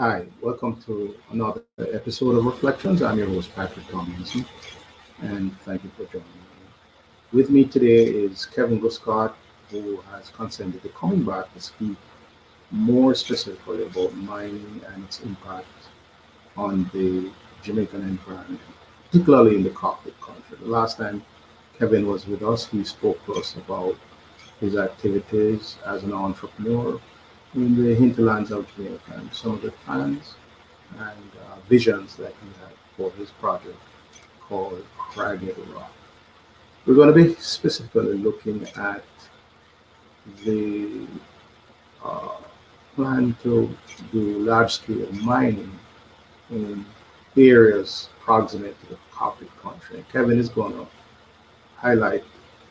Hi, welcome to another episode of Reflections. I'm your host, Patrick Tomlinson, and thank you for joining me. With me today is Kevin Guscott, who has consented to coming back to speak more specifically about mining and its impact on the Jamaican environment, particularly in the Cockpit Country. The last time Kevin was with us, he spoke to us about his activities as an entrepreneur in the hinterlands of Jamaica and some of the plans and visions that he had for his project called Craggy Rock. We're going to be specifically looking at the uh, plan to do large scale mining in areas proximate to the Cockpit Country. And Kevin is going to highlight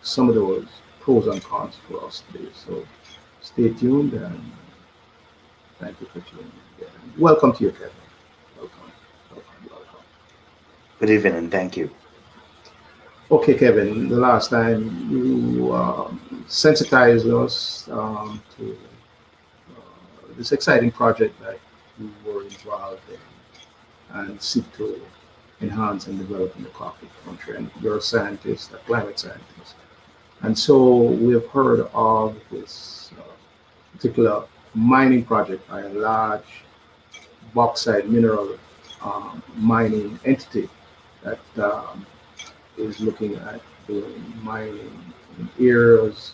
some of those pros and cons for us today. So stay tuned and thank you for tuning in again. Welcome to you, Kevin. Welcome, welcome. Good evening, and thank you. Okay, Kevin, the last time you sensitized us to this exciting project that you were involved in and seek to enhance and develop in the coffee country. And you're a scientist, a climate scientist. And so we have heard of this particular mining project by a large bauxite mineral mining entity that is looking at doing mining in areas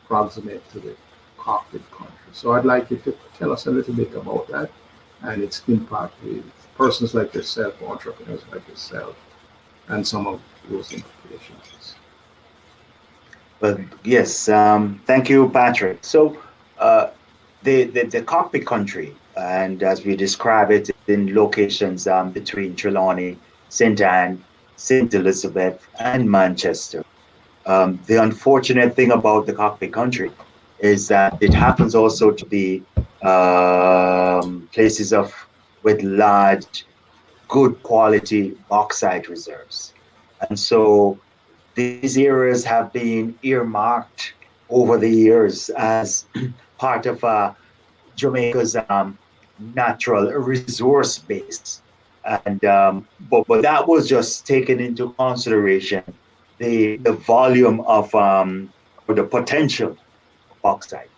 proximate to the Cockpit country. So I'd like you to tell us a little bit about that and its impact with persons like yourself, entrepreneurs like yourself, and some of those implications. Well, yes, thank you, Patrick. So, the cockpit country, and as we describe it in locations between Trelawney, St. Anne, St. Elizabeth, and Manchester. The unfortunate thing about the cockpit country is that it happens also to be places of with large, good quality bauxite reserves, and so these areas have been earmarked over the years as part of Jamaica's natural resource base. And but that was just taken into consideration the volume of or the potential of bauxite.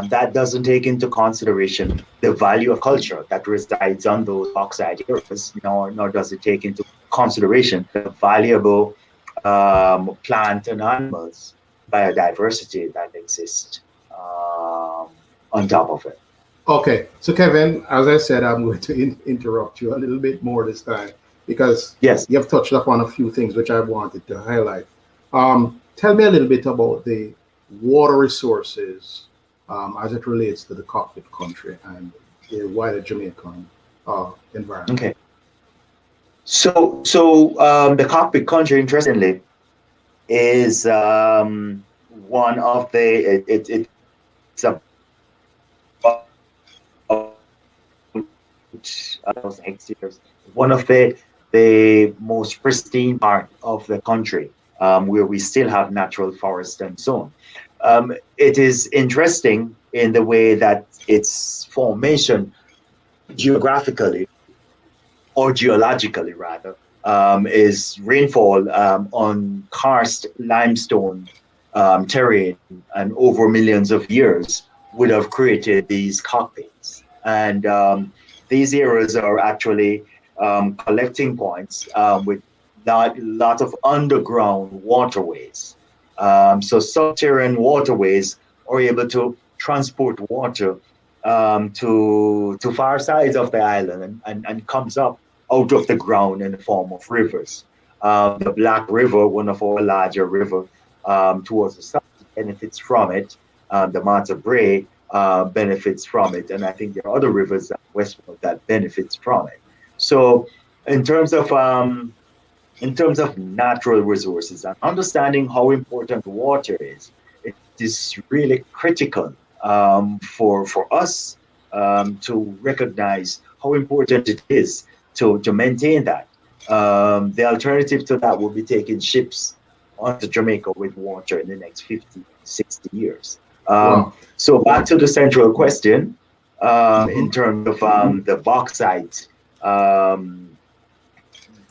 That doesn't take into consideration the value of culture that resides on those bauxite areas, nor does it take into consideration the valuable plant and animals biodiversity that exists on top of it. Okay, so Kevin, as I said, I'm going to interrupt you a little bit more this time because Yes. you have touched upon a few things which I wanted to highlight. Tell me a little bit about the water resources as it relates to the cockpit country and the wider Jamaican environment. Okay. The cockpit country, interestingly, is one of it's about hectares, one of the most pristine part of the country, where we still have natural forest and so on. It is interesting in the way that its formation geographically or geologically rather is rainfall on karst limestone terrain and over millions of years would have created these cockpits. And these areas are actually collecting points with lot of underground waterways. So subterranean waterways are able to transport water to far sides of the island and comes up out of the ground in the form of rivers. The Black River, one of our larger river towards the south, benefits from it. The Mata Bray benefits from it, and I think there are other rivers westward that benefits from it. So, in terms of natural resources and understanding how important water is, it is really critical for us to recognize how important it is to maintain that. The alternative to that will be taking ships onto Jamaica with water in the next 50, 60 years. Wow. So back to the central question. in terms of the bauxite. I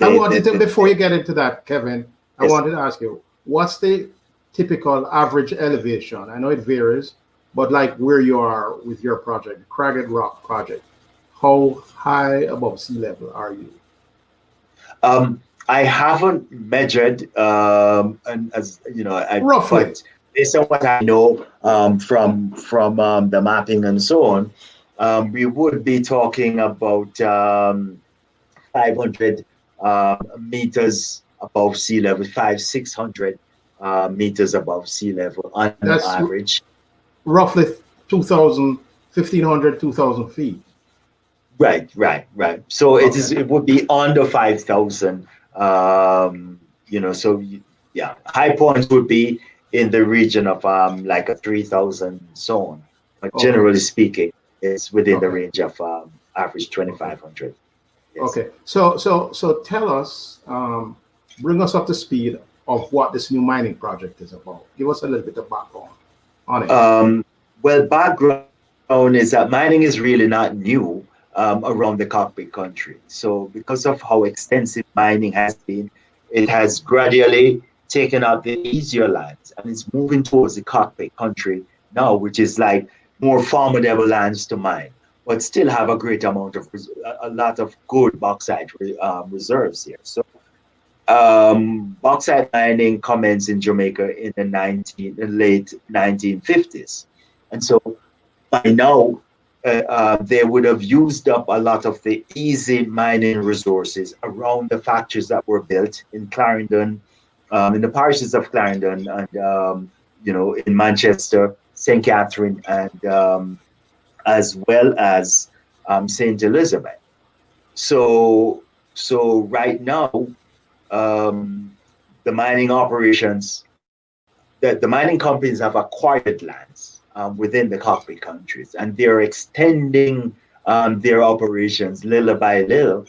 wanted to, before you get into that, Kevin, I Yes. wanted to ask you, what's the typical average elevation? I know it varies, but like where you are with your project, the Cragged Rock project, how high above sea level are you? I haven't measured, and as you know, Roughly. but based on what I know from the mapping and so on, we would be talking about 500 meters above sea level, 600 meters above sea level on That's average. roughly 2,000, 1,500, 2,000 feet. Right. So Okay. it would be under 5,000. So yeah, high points would be in the region of like a 3,000 zone. But Okay. generally speaking, it's within the Okay. range of average Okay. 2,500. Yes. Okay. So tell us, bring us up to speed of what this new mining project is about. Give us a little bit of background on it. Well, background is that mining is really not new around the Cockpit Country. So, because of how extensive mining has been, it has gradually taken up the easier lands and it's moving towards the Cockpit Country now, which is like more formidable lands to mine, but still have a great amount of a lot of good bauxite reserves here. So, bauxite mining commenced in Jamaica in the late 1950s. And so by now, they would have used up a lot of the easy mining resources around the factories that were built in Clarendon, in the parishes of Clarendon, and in Manchester, St. Catherine, and as well as St. Elizabeth. So, so right now, um, the mining operations, the mining companies have acquired lands within the Cockpit countries, and they're extending their operations little by little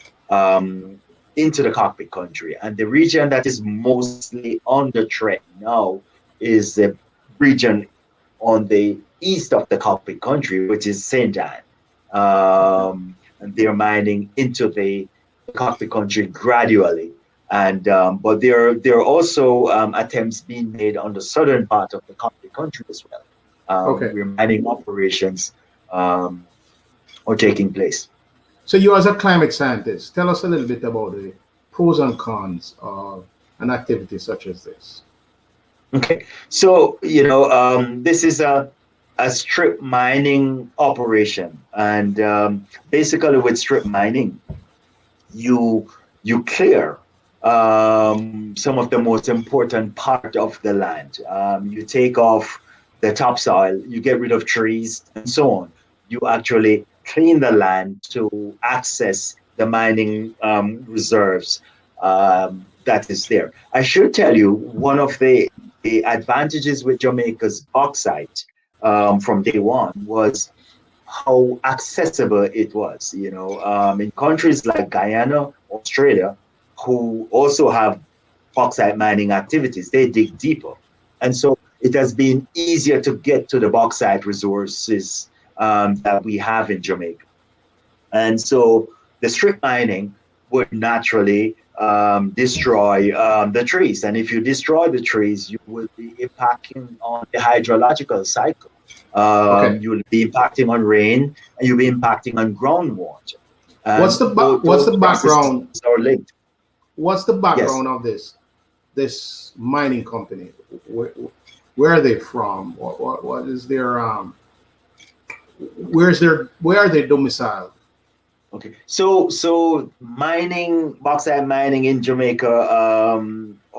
into the Cockpit country. And the region that is mostly under threat now is the region on the east of the Cockpit country, which is St. Anne. And they're mining into the Cockpit country gradually. And but there are also attempts being made on the southern part of the country as well, Okay. where mining operations are taking place. So you as a climate scientist, tell us a little bit about the pros and cons of an activity such as this. Okay, so this is a strip mining operation, and basically with strip mining, you clear some of the most important part of the land. You take off the topsoil, you get rid of trees and so on. You actually clean the land to access the mining reserves that is there. I should tell you, one of the advantages with Jamaica's bauxite from day one was how accessible it was. In countries like Guyana, Australia, who also have bauxite mining activities, they dig deeper. And so it has been easier to get to the bauxite resources that we have in Jamaica. And so the strip mining would naturally destroy the trees. And if you destroy the trees, you will be impacting on the hydrological cycle. Okay. You will be impacting on rain and you'll be impacting on groundwater. What's And the what's those the processes background? are linked. What's the Yes. background of this mining company? Where are they from? What is their where are they domiciled? Okay. So bauxite mining in Jamaica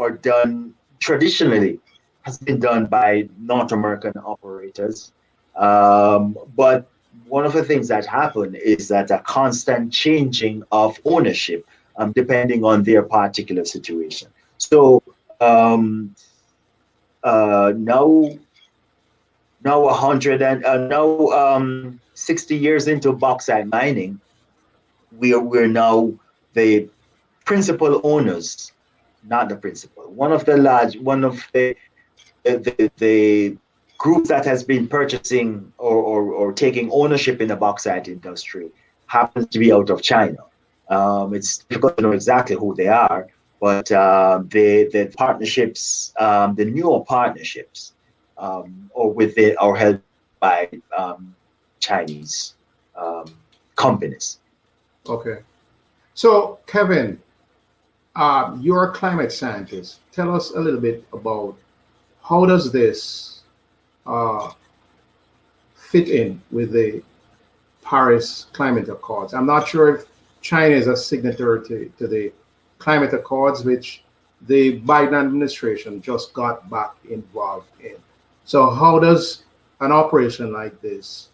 are done traditionally has been done by North American operators. But one of the things that happen is that a constant changing of ownership depending on their particular situation. So um, now 100 and now 60 years into bauxite mining, we're now the principal owners, not the principal. One of the group that has been purchasing or or taking ownership in the bauxite industry happens to be out of China. It's difficult to know exactly who they are, but the partnerships, the newer partnerships, are held by Chinese companies. Okay. So, Kevin, you're a climate scientist. Tell us a little bit about how does this uh, fit in with the Paris Climate Accords? I'm not sure if China is a signatory to the climate accords, which the Biden administration just got back involved in. So, how does an operation like this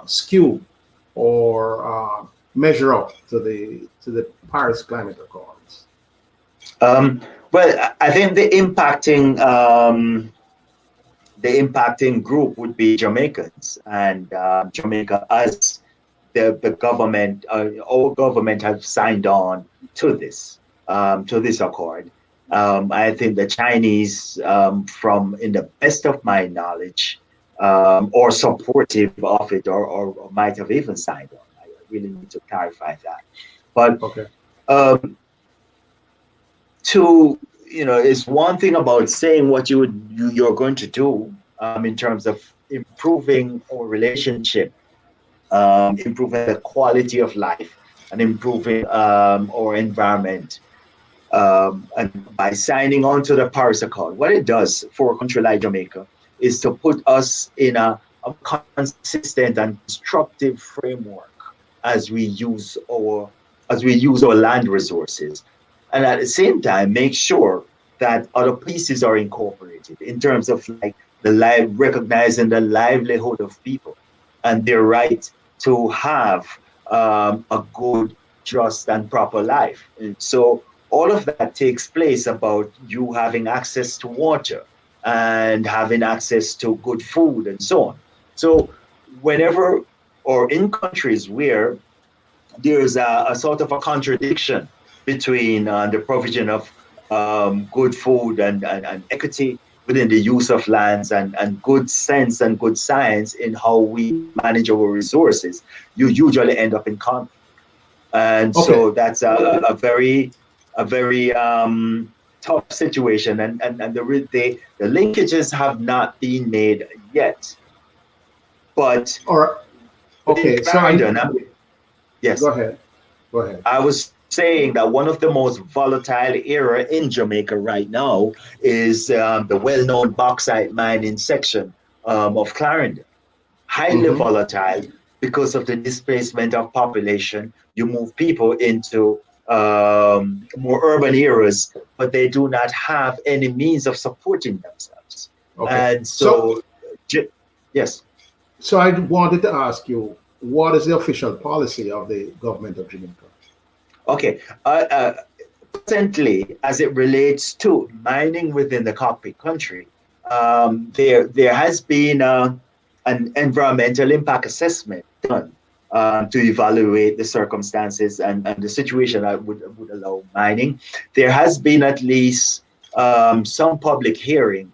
skew or measure up to the Paris Climate Accords? Well, I think the impacting group would be Jamaicans, and Jamaica, as the government, our government have signed on to this accord. I think the Chinese, from in the best of my knowledge, or supportive of it, or might have even signed on. I really need to clarify that. But Okay. um, to it's one thing about saying what you're going to do, in terms of improving our relationship, improving the quality of life, and improving our environment, and by signing on to the Paris Accord. What it does for a country like Jamaica is to put us in a consistent and constructive framework as we use our land resources, and at the same time make sure that other pieces are incorporated in terms of, like, recognizing the livelihood of people and their right to have a good, just, and proper life. And so all of that takes place about you having access to water and having access to good food and so on. So whenever, or in countries where there's a sort of a contradiction between the provision of good food and equity within the use of lands, and good sense and good science in how we manage our resources, you usually end up in conflict. And Okay. so that's a very tough situation, and the linkages have not been made yet. But All right. in Okay. So I Clarendon, go yes, ahead. Go ahead. I was saying that one of the most volatile area in Jamaica right now is the well-known bauxite mining section of Clarendon. Highly Hmm. volatile because of the displacement of population. You move people into more urban areas, but they do not have any means of supporting themselves. Okay. And So so, yes. so I wanted to ask you, what is the official policy of the government of Jamaica? Okay. Presently, as it relates to mining within the Cockpit Country, there has been an environmental impact assessment done to evaluate the circumstances and the situation that would allow mining. There has been at least some public hearing,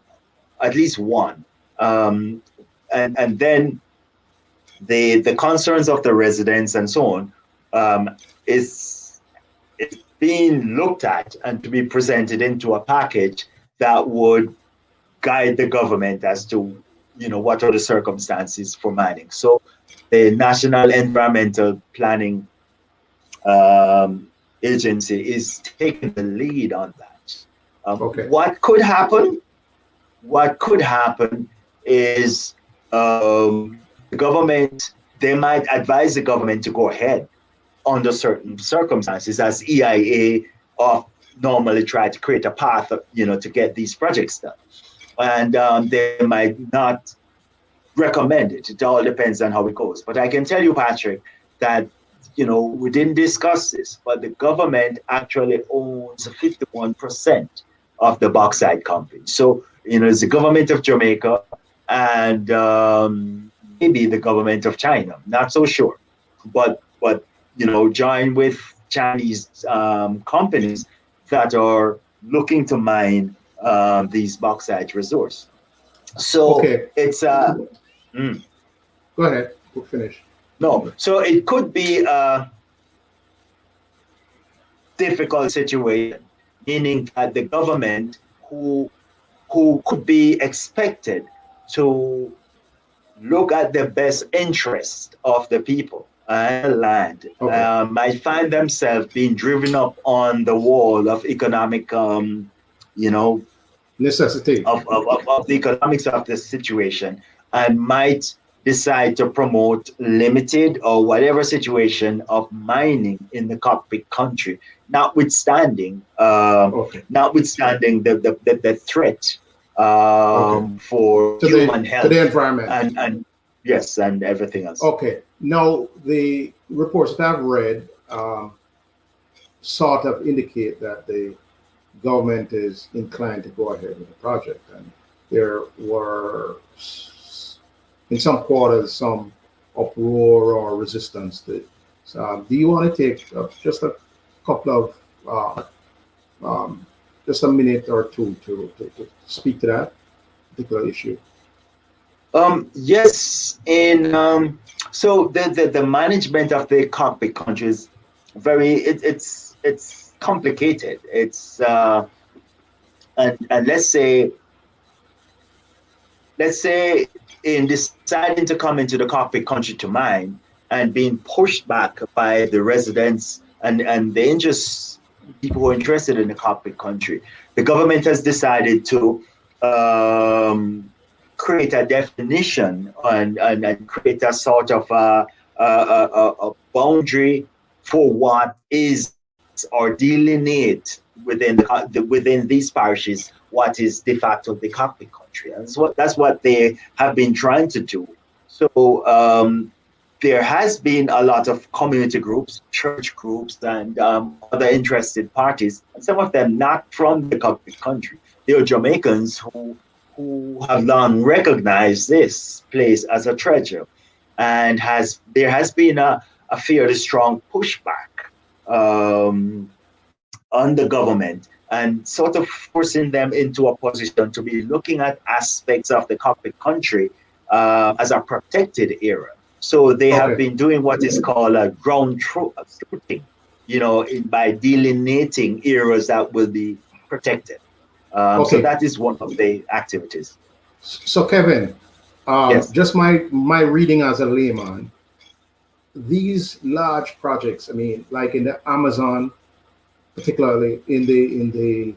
at least one, um, and then the concerns of the residents and so on, is being looked at and to be presented into a package that would guide the government as to what are the circumstances for mining. So the National Environmental Planning um, Agency is taking the lead on that. Okay. What could happen? What could happen is, the government, they might advise the government to go ahead under certain circumstances, as EIA of normally try to create a path, to get these projects done. And they might not recommend it. It all depends on how it goes. But I can tell you, Patrick, that we didn't discuss this, but the government actually owns 51% of the bauxite company. So it's the government of Jamaica and maybe the government of China. Not so sure, but join with Chinese companies that are looking to mine these bauxite resource. So Okay. it's mm, Go ahead. We'll finish. No, so it could be a difficult situation, meaning that the government who could be expected to look at the best interest of the people and the land might find themselves being driven up on the wall of economic, necessity of the economics of the situation, and might decide to promote limited or whatever situation of mining in the cockpit country, notwithstanding the threat for human health to the environment and yes, and everything else. Okay. Now the reports that I've read sort of indicate that the government is inclined to go ahead with the project, and there were in some quarters some uproar or resistance to it. So, do you want to take just a couple of just a minute or two to speak to that particular issue? Yes, in so the management of the cockpit country is it's complicated. It's and let's say in deciding to come into the cockpit country to mine and being pushed back by the residents and the interest people who are interested in the cockpit country, the government has decided to create a definition and create a sort of a boundary for what is or delineate within these parishes what is de facto the cockpit country, and that's what they have been trying to do. So there has been a lot of community groups, church groups, and other interested parties, and some of them not from the cockpit country. They are Jamaicans who have long recognized this place as a treasure, and there has been a fairly strong pushback on the government and sort of forcing them into a position to be looking at aspects of the cockpit country as a protected area. So they have been doing what is called a ground truthing, by delineating areas that will be protected. So that is one of the activities. So Kevin, Yes. just my reading as a layman, these large projects, I mean, like in the Amazon, particularly in the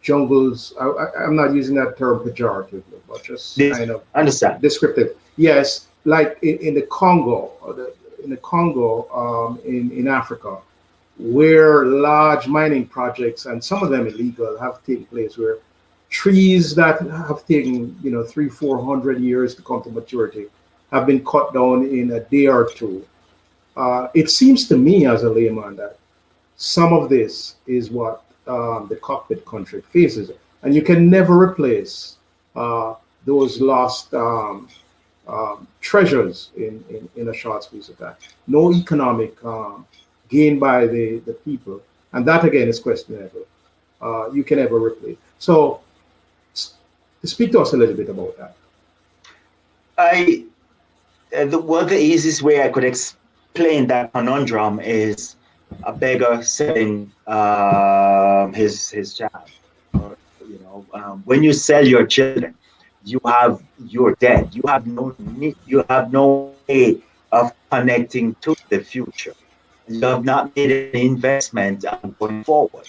jungles, I'm not using that term pejoratively, but just kind of understand descriptive. Yes, like in the Congo, in Africa, where large mining projects, and some of them illegal, have taken place, where trees that have taken 300-400 years to come to maturity have been cut down in a day or two. It seems to me as a layman that some of this is what the cockpit country faces, and you can never replace those lost treasures in a short space of time. No economic gain by the people, and that again is questionable. You can never replace. So, speak to us a little bit about that. The easiest way I could explain that conundrum is a beggar selling his child. When you sell your children, you're dead. You have no way of connecting to the future. You have not made an investment going forward,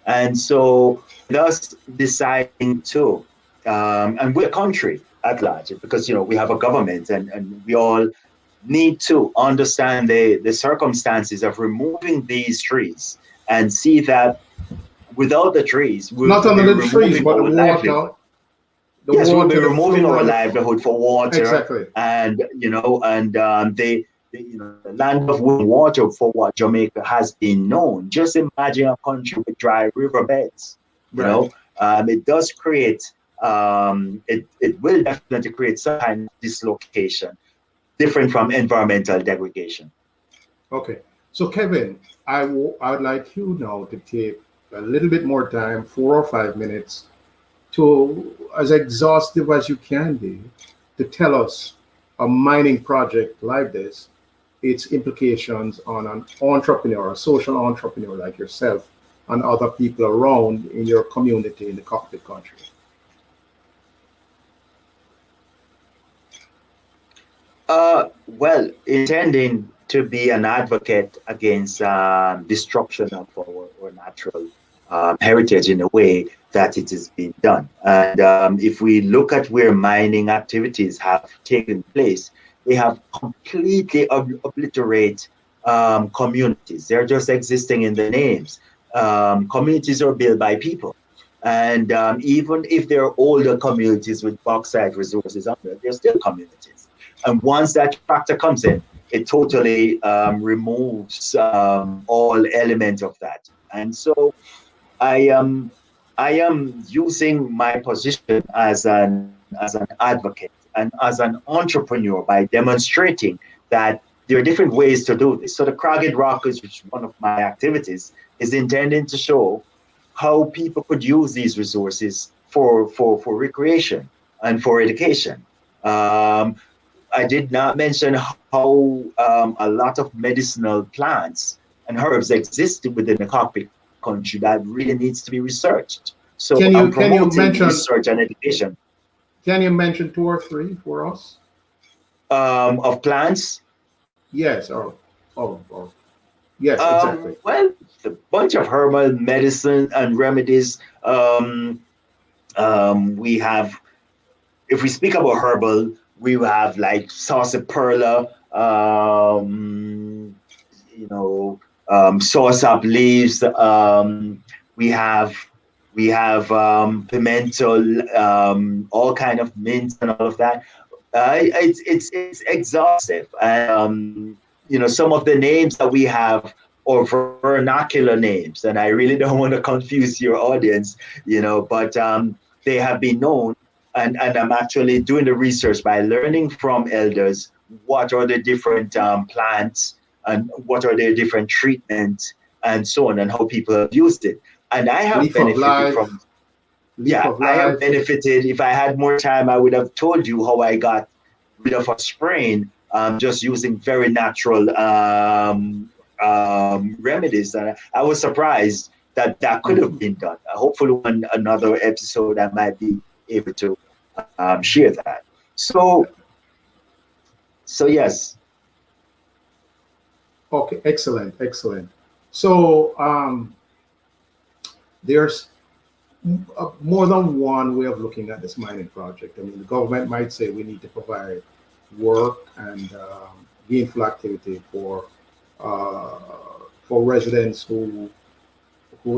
and so thus deciding to, and we're a country at large, because we have a government, and we all need to understand the circumstances of removing these trees and see that without the trees, not only the trees, but the water. Yes, we'll be removing our livelihood for water. Exactly. And the land of wind water, for what Jamaica has been known. Just imagine a country with dry riverbeds. It does create. It will definitely create some kind of dislocation, different from environmental degradation. Okay, so Kevin, I would like you now to take a little bit more time, 4 or 5 minutes, to, as exhaustive as you can be, to tell us a mining project like this, its implications on an entrepreneur, a social entrepreneur like yourself, and other people around in your community in the Cockpit Country? Well, intending to be an advocate against destruction of our natural heritage in a way that it is being done. And if we look at where mining activities have taken place, they have completely obliterate communities. They're just existing in the names. Communities are built by people. And even if they're older communities with bauxite resources under, they're still communities. And once that factor comes in, it totally removes all elements of that. And so I am using my position as an advocate and as an entrepreneur by demonstrating that there are different ways to do this. So the Cragged Rockers, which is one of my activities, is intending to show how people could use these resources for recreation and for education. I did not mention how a lot of medicinal plants and herbs exist within the Cockpit Country that really needs to be researched. So I'm promoting research and education. Can you mention two or three for us? Of plants? Yes, or yes, exactly. Well, a bunch of herbal medicine and remedies. We have, if we speak about herbal, we have like sarsaparilla, sauce leaves. We have pimental, all kind of mints and all of that. It's exhaustive. Some of the names that we have are vernacular names, and I really don't want to confuse your audience, but they have been known, and I'm actually doing the research by learning from elders what are the different plants and what are their different treatments and so on, and how people have used it. And I have benefited from. Yeah, I have benefited. If I had more time, I would have told you how I got rid of a sprain just using very natural remedies. And I was surprised that that could have been done. Hopefully, on another episode, I might be able to share that. So yes. Okay, excellent. So there's more than one way of looking at this mining project. I mean, the government might say we need to provide work and gainful activity for residents who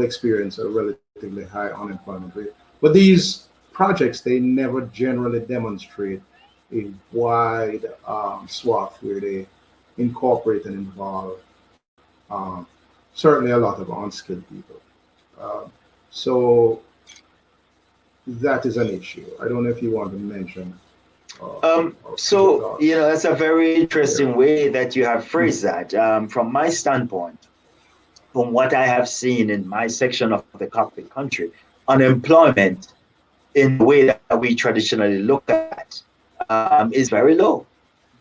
experience a relatively high unemployment rate. But these projects, they never generally demonstrate a wide swath where they incorporate and involve certainly a lot of unskilled people. So that is an issue. I don't know if you want to mention. That's a very interesting way that you have phrased that. From my standpoint, from what I have seen in my section of the Cockpit Country, unemployment in the way that we traditionally look at is very low,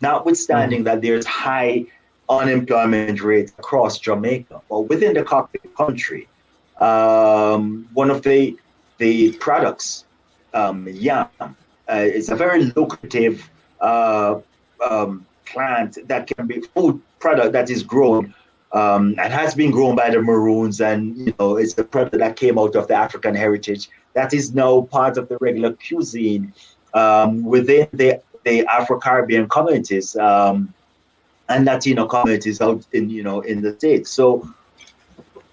notwithstanding that there's high unemployment rate across Jamaica. But within the Cockpit Country, one of the products, yam, it's a very lucrative plant that can be food product that is grown and has been grown by the Maroons, and it's a product that came out of the African heritage that is now part of the regular cuisine within the Afro-Caribbean communities and Latino communities out in the States. So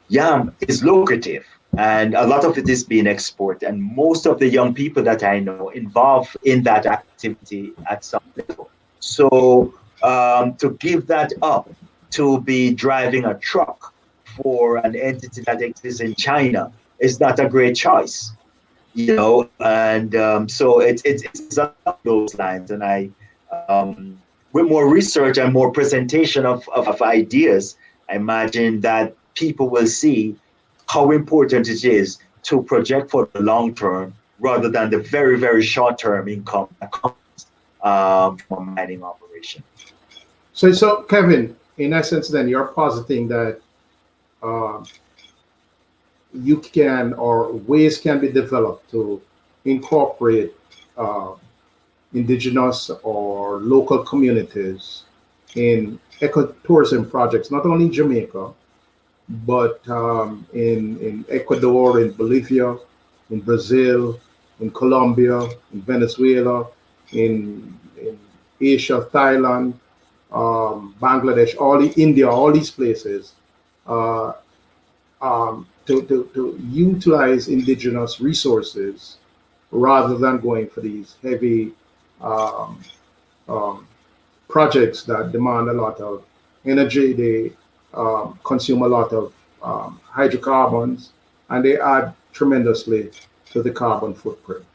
yam is lucrative, and a lot of it is being exported, and most of the young people that I know involved in that activity at some level. So to give that up to be driving a truck for an entity that exists in China is not a great choice, and so it's along those lines. And I with more research and more presentation of ideas, I imagine that people will see how important it is to project for the long term rather than the very, very short term income that comes from a mining operation. So Kevin, in essence, then you're positing that you can, or ways can be developed to incorporate indigenous or local communities in ecotourism projects, not only in Jamaica, but in Ecuador, in Bolivia, in Brazil, in Colombia, in Venezuela, in Asia, Thailand, Bangladesh, India, all these places, uh, to utilize indigenous resources rather than going for these heavy um, um, projects that demand a lot of energy. They consume a lot of hydrocarbons, and they add tremendously to the carbon footprint.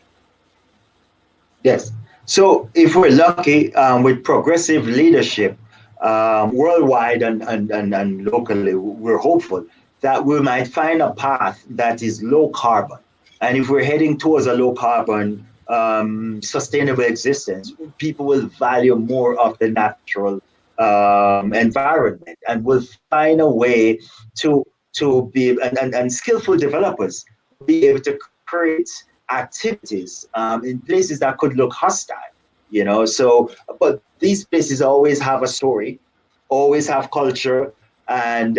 Yes. So if we're lucky with progressive leadership worldwide and locally, we're hopeful that we might find a path that is low carbon. And if we're heading towards a low carbon, sustainable existence, people will value more of the natural environment and will find a way to be, and skillful developers will be able to create activities in places that could look hostile, so, but these places always have a story, always have culture, and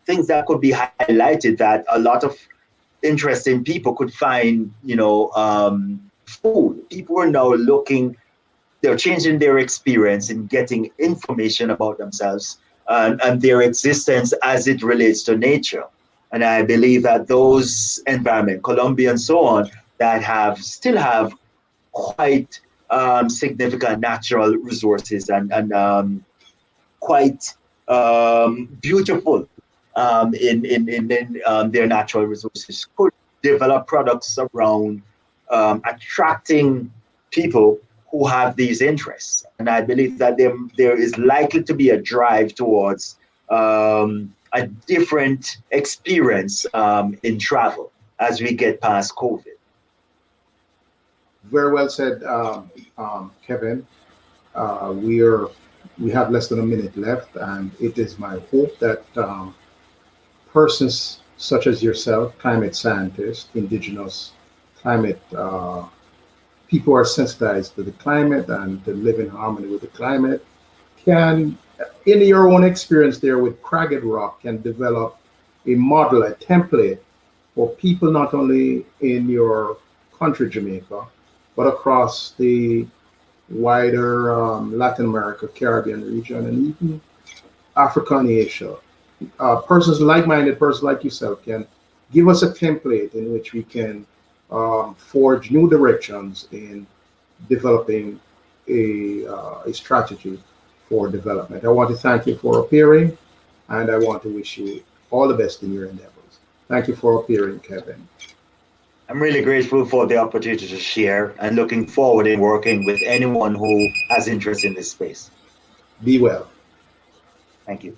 things that could be highlighted that a lot of interesting people could find, food. People are now looking, they're changing their experience and getting information about themselves and their existence as it relates to nature. And I believe that those environment, Colombia and so on, that still have quite significant natural resources and quite beautiful in their natural resources, could develop products around attracting people who have these interests. And I believe that there is likely to be a drive towards a different experience in travel as we get past COVID. Very well said, Kevin. We have less than a minute left, and it is my hope that persons such as yourself, climate scientists, indigenous climate people who are sensitized to the climate and to live in harmony with the climate, can, in your own experience there with Cragged Rock, can develop a model, a template for people not only in your country, Jamaica, but across the wider Latin America, Caribbean region, and even Africa and Asia. Persons, like-minded persons like yourself, can give us a template in which we can forge new directions in developing a strategy for development. I want to thank you for appearing, and I want to wish you all the best in your endeavors. Thank you for appearing, Kevin. I'm really grateful for the opportunity to share and looking forward in working with anyone who has interest in this space. Be well. Thank you.